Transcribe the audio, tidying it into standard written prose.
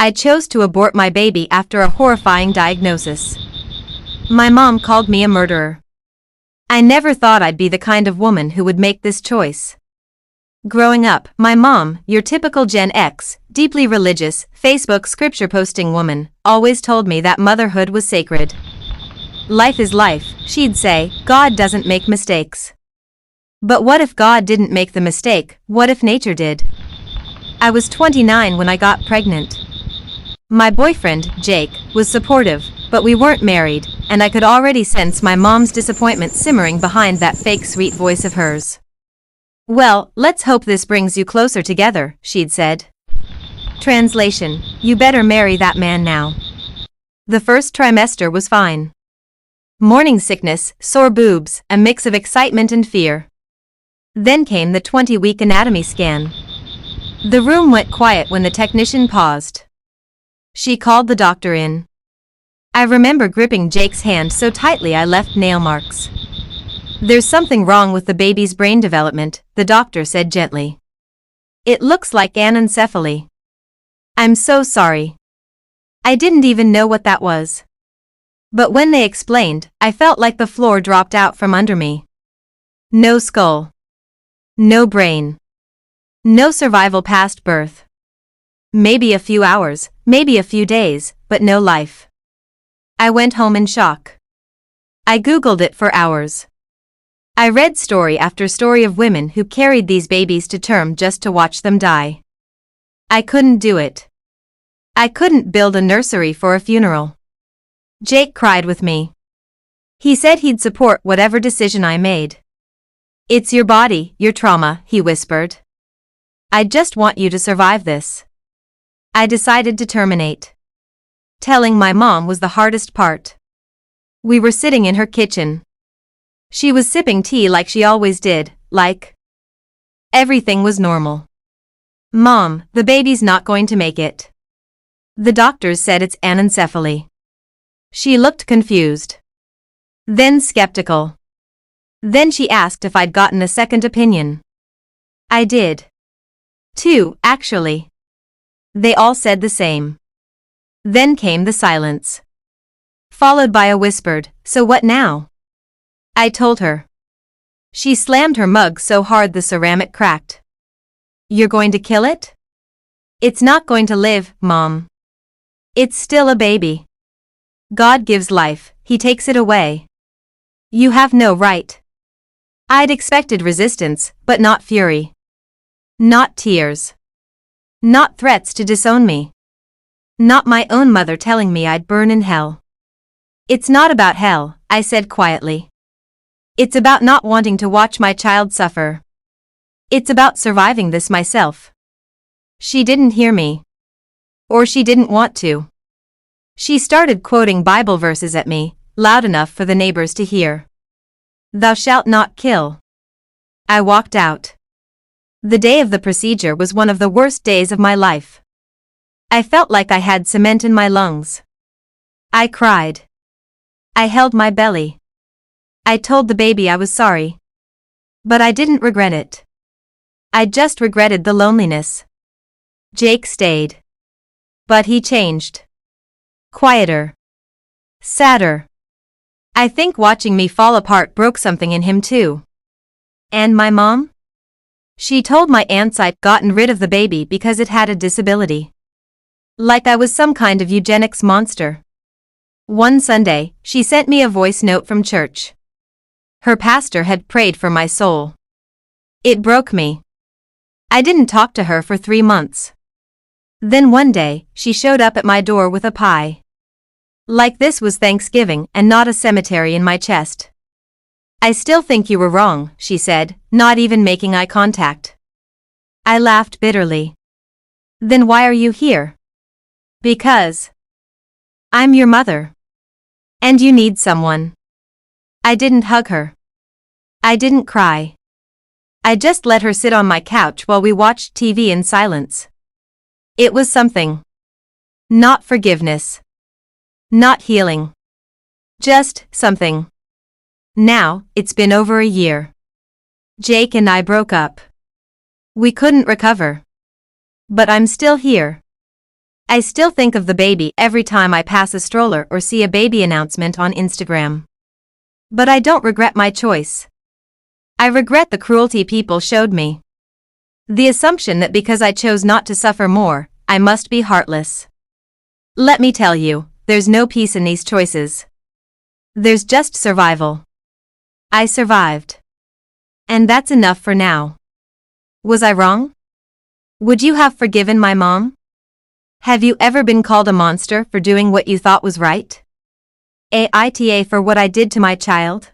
I chose to abort my baby after a horrifying diagnosis. My mom called me a murderer. I never thought I'd be the kind of woman who would make this choice. Growing up, my mom, your typical Gen X, deeply religious, Facebook scripture posting woman, always told me that motherhood was sacred. Life is life, she'd say, God doesn't make mistakes. But what if God didn't make the mistake, what if nature did? I was 29 when I got pregnant. My boyfriend, Jake, was supportive, but we weren't married, and I could already sense my mom's disappointment simmering behind that fake sweet voice of hers. Well, let's hope this brings you closer together, she'd said. Translation: you better marry that man now. The first trimester was fine. Morning sickness, sore boobs, a mix of excitement and fear. Then came the 20-week anatomy scan. The room went quiet when the technician paused. She called the doctor in. I remember gripping Jake's hand so tightly I left nail marks. There's something wrong with the baby's brain development, the doctor said gently. It looks like anencephaly. I'm so sorry. I didn't even know what that was. But when they explained, I felt like the floor dropped out from under me. No skull. No brain. No survival past birth. Maybe a few hours, maybe a few days, but no life. I went home in shock. I Googled it for hours. I read story after story of women who carried these babies to term just to watch them die. I couldn't do it. I couldn't build a nursery for a funeral. Jake cried with me. He said he'd support whatever decision I made. It's your body, your trauma, he whispered. I just want you to survive this. I decided to terminate. Telling my mom was the hardest part. We were sitting in her kitchen. She was sipping tea like she always did, like everything was normal. Mom, the baby's not going to make it. The doctors said it's anencephaly. She looked confused. Then skeptical. Then she asked if I'd gotten a second opinion. I did. 2, actually. They all said the same. Then came the silence. Followed by a whispered, so what now? I told her. She slammed her mug so hard the ceramic cracked. You're going to kill it? It's not going to live, Mom. It's still a baby. God gives life, He takes it away. You have no right. I'd expected resistance, but not fury. Not tears. Not threats to disown me. Not my own mother telling me I'd burn in hell. It's not about hell, I said quietly. It's about not wanting to watch my child suffer. It's about surviving this myself. She didn't hear me. Or she didn't want to. She started quoting Bible verses at me, loud enough for the neighbors to hear. Thou shalt not kill. I walked out. The day of the procedure was one of the worst days of my life. I felt like I had cement in my lungs. I cried. I held my belly. I told the baby I was sorry. But I didn't regret it. I just regretted the loneliness. Jake stayed. But he changed. Quieter. Sadder. I think watching me fall apart broke something in him too. And my mom? She told my aunts I'd gotten rid of the baby because it had a disability. Like I was some kind of eugenics monster. One Sunday, she sent me a voice note from church. Her pastor had prayed for my soul. It broke me. I didn't talk to her for 3 months. Then one day, she showed up at my door with a pie. Like this was Thanksgiving and not a cemetery in my chest. I still think you were wrong, she said, not even making eye contact. I laughed bitterly. Then why are you here? Because I'm your mother. And you need someone. I didn't hug her. I didn't cry. I just let her sit on my couch while we watched TV in silence. It was something. Not forgiveness. Not healing. Just something. Now, it's been over a year. Jake and I broke up. We couldn't recover. But I'm still here. I still think of the baby every time I pass a stroller or see a baby announcement on Instagram. But I don't regret my choice. I regret the cruelty people showed me. The assumption that because I chose not to suffer more, I must be heartless. Let me tell you, there's no peace in these choices. There's just survival. I survived. And that's enough for now. Was I wrong? Would you have forgiven my mom? Have you ever been called a monster for doing what you thought was right? AITA for what I did to my child?